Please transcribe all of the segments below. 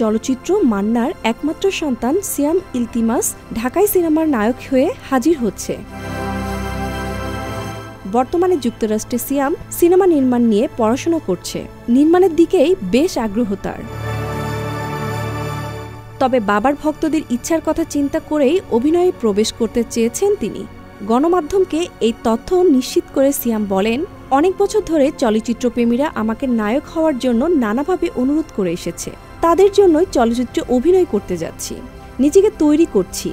চলচ্চিত্র মান্নার একমাত্র সন্তান সিয়াম ইলতিমাস ঢাকাই সিনেমার নায়ক হয়ে হাজির হচ্ছে। বর্তমানে যুক্তরাষ্ট্রে সিয়াম সিনেমা নির্মাণ নিয়ে পড়াশোনা করছে। নির্মাণের দিকেই বেশ আগ্রহ তার। তবে বাবার ভক্তদের ইচ্ছার কথা চিন্তা করেই অভিনয়ে প্রবেশ করতে চেয়েছেন তিনি। গণমাধ্যমকে এই তথ্য নিশ্চিত করে সিয়াম বলেন, অনেক বছর ধরে চলচ্চিত্রপ্রেমীরা আমাকে নায়ক হওয়ার জন্য নানাভাবে অনুরোধ করে এসেছে। তাদের জন্যই চলচ্চিত্রে অভিনয় করতে যাচ্ছি, নিজেকে তৈরি করছি।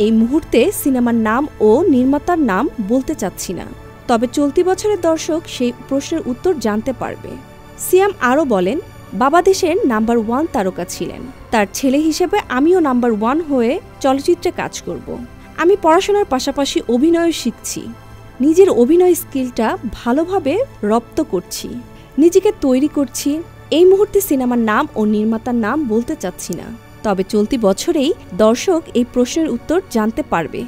এই মুহূর্তে সিনেমার নাম ও নির্মাতার নাম বলতে চাচ্ছি না, তবে চলতি বছরের দর্শক সেই প্রশ্নের উত্তর জানতে পারবে। সিয়াম আরও বলেন, বাবা দেশের নাম্বার 1 তারকা ছিলেন। তার ছেলে হিসেবে আমিও নাম্বার 1 হয়ে চলচ্চিত্রে কাজ করব। আমি পড়াশোনার পাশাপাশি অভিনয় শিখছি, নিজের অভিনয় স্কিলটা ভালোভাবে রপ্ত করছি, নিজেকে তৈরি করছি। এই মুহূর্তে সিনেমার নাম ও নির্মাতার নাম বলতে চাচ্ছি না, তবে চলতি বছরেই দর্শক এই প্রশ্নের উত্তর জানতে পারবে।